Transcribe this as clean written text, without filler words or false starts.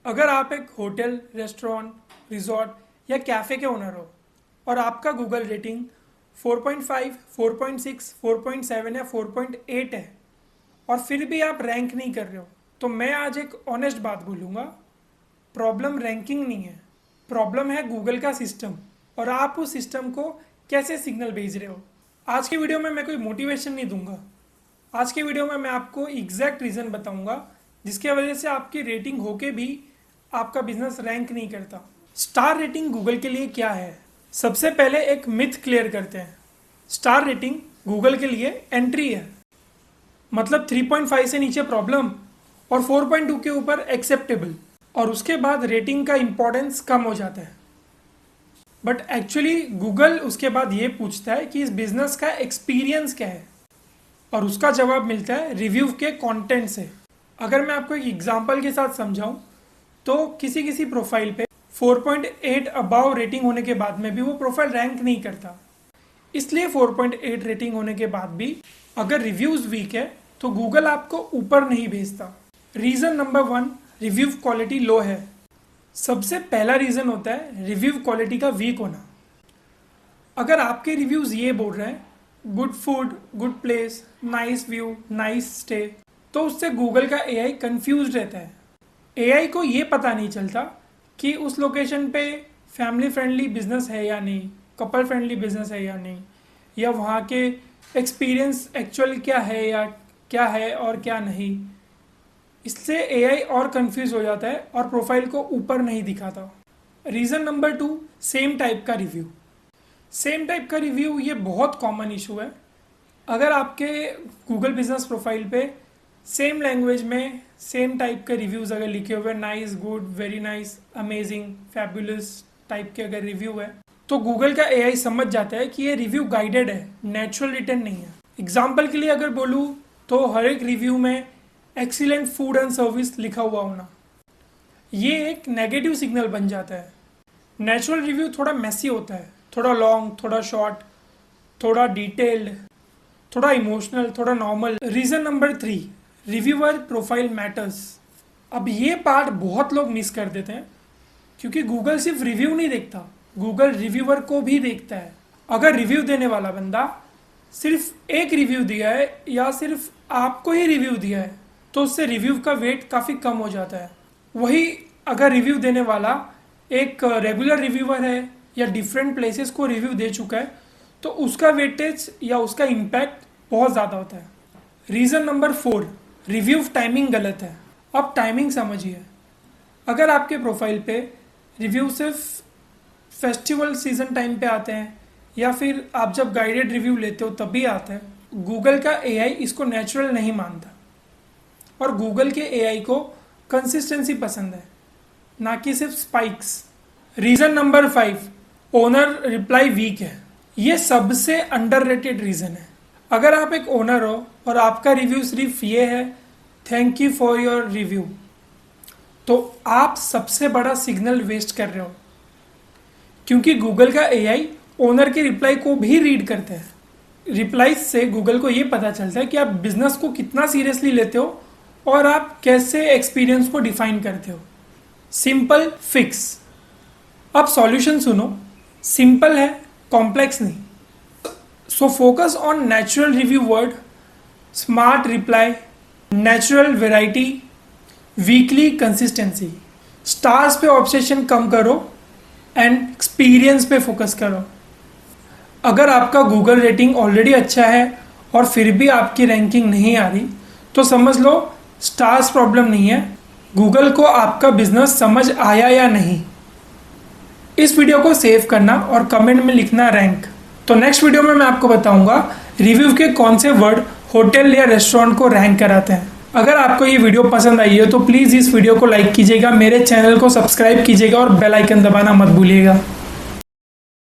अगर आप एक होटल, रेस्टोरेंट, रिजॉर्ट या कैफ़े के ओनर हो और आपका गूगल रेटिंग 4.5, 4.6, 4.7 या 4.8 है और फिर भी आप रैंक नहीं कर रहे हो, तो मैं आज एक ऑनेस्ट बात बोलूँगा। प्रॉब्लम रैंकिंग नहीं है, प्रॉब्लम है गूगल का सिस्टम और आप उस सिस्टम को कैसे सिग्नल भेज रहे हो। आज की वीडियो में मैं कोई मोटिवेशन नहीं दूंगा। आज की वीडियो में मैं आपको एग्जैक्ट रीज़न बताऊंगा जिसके वजह से आपकी रेटिंग होके भी आपका बिजनेस रैंक नहीं करता। स्टार रेटिंग गूगल के लिए क्या है, सबसे पहले एक मिथ क्लियर करते हैं। स्टार रेटिंग गूगल के लिए एंट्री है, मतलब 3.5 से नीचे प्रॉब्लम और 4.2 के ऊपर एक्सेप्टेबल, और उसके बाद रेटिंग का इंपॉर्टेंस कम हो जाता है। बट एक्चुअली गूगल उसके बाद ये पूछता है कि इस बिजनेस का एक्सपीरियंस क्या है, और उसका जवाब मिलता है रिव्यू के कंटेंट से। अगर मैं आपको एक एग्जांपल के साथ समझाऊं तो किसी प्रोफाइल पे 4.8 अबाव रेटिंग होने के बाद में भी वो प्रोफाइल रैंक नहीं करता। इसलिए 4.8 रेटिंग होने के बाद भी अगर रिव्यूज वीक है तो गूगल आपको ऊपर नहीं भेजता। Reason number 1, review quality low है। सबसे पहला रीजन होता है रिव्यू क्वालिटी का वीक होना। अगर आपके रिव्यूज ये बोल रहे हैं good food, good place, nice view, nice stay, तो उससे गूगल का एआई कंफ्यूज रहता है। एआई को ये पता नहीं चलता कि उस लोकेशन पे फैमिली फ्रेंडली बिजनेस है या नहीं, कपल फ्रेंडली बिजनेस है या नहीं, या वहाँ के एक्सपीरियंस एक्चुअल क्या है या क्या है और क्या नहीं। इससे एआई और कंफ्यूज हो जाता है और प्रोफाइल को ऊपर नहीं दिखाता। रीज़न नंबर 2, सेम टाइप का रिव्यू। सेम टाइप का रिव्यू ये बहुत कॉमन इशू है। अगर आपके गूगल बिजनेस प्रोफाइल पे सेम लैंग्वेज में सेम टाइप के रिव्यूज़ अगर लिखे हुए, nice, good, very nice, amazing, fabulous type के अगर रिव्यू है, तो गूगल का एआई समझ जाता है कि ये रिव्यू गाइडेड है, नेचुरल रिटर्न नहीं है। एग्जाम्पल के लिए अगर बोलूँ तो हर एक रिव्यू में एक्सीलेंट फूड एंड सर्विस लिखा हुआ होना, ये एक नेगेटिव सिग्नल बन जाता है। नेचुरल रिव्यू थोड़ा मैसी होता है, थोड़ा लॉन्ग, थोड़ा शॉर्ट, थोड़ा डिटेल्ड, थोड़ा इमोशनल, थोड़ा normal. Reason number 3, reviewer profile matters. अब ये पार्ट बहुत लोग मिस कर देते हैं क्योंकि गूगल सिर्फ रिव्यू नहीं देखता, गूगल रिव्यूअर को भी देखता है। अगर रिव्यू देने वाला बंदा सिर्फ एक रिव्यू दिया है या सिर्फ आपको ही रिव्यू दिया है तो उससे रिव्यू का वेट काफ़ी कम हो जाता है। वही अगर रिव्यू देने वाला एक रेगुलर रिव्यूअर है या डिफरेंट प्लेसेस को रिव्यू दे चुका है तो उसका वेटेज या उसका इम्पैक्ट बहुत ज़्यादा होता है। रीज़न नंबर 4, रिव्यू टाइमिंग गलत है। अब टाइमिंग समझिए। अगर आपके प्रोफाइल पे रिव्यू सिर्फ फेस्टिवल सीजन टाइम पे आते हैं या फिर आप जब गाइडेड रिव्यू लेते हो तभी आता है, गूगल का एआई इसको नेचुरल नहीं मानता और गूगल के एआई को कंसिस्टेंसी पसंद है, ना कि सिर्फ spikes. Reason number 5, owner reply weak है। ये सबसे अंडररेटेड रीज़न है। अगर आप एक ओनर हो और आपका रिव्यू सिर्फ ये है thank you for your review, तो आप सबसे बड़ा सिग्नल वेस्ट कर रहे हो, क्योंकि गूगल का एआई ओनर के रिप्लाई को भी रीड करता है। रिप्लाई से गूगल को ये पता चलता है कि आप बिजनेस को कितना सीरियसली लेते हो और आप कैसे एक्सपीरियंस को डिफाइन करते हो। Simple fix. अब सॉल्यूशन सुनो, सिंपल है, कॉम्प्लेक्स नहीं। So focus on natural review word, smart reply, natural variety, weekly consistency. Stars पे ऑब्सेशन कम करो एंड एक्सपीरियंस पे फोकस करो। अगर आपका गूगल रेटिंग ऑलरेडी अच्छा है और फिर भी आपकी रैंकिंग नहीं आ रही तो समझ लो स्टार्स प्रॉब्लम नहीं है, गूगल को आपका बिजनेस समझ आया या नहीं। इस वीडियो को सेव करना और कमेंट में लिखना रैंक। तो नेक्स्ट वीडियो में मैं आपको बताऊंगा रिव्यू के कौन से वर्ड होटल या रेस्टोरेंट को रैंक कराते हैं। अगर आपको ये वीडियो पसंद आई है तो प्लीज़ इस वीडियो को लाइक कीजिएगा, मेरे चैनल को सब्सक्राइब कीजिएगा और बेल आइकन दबाना मत भूलिएगा।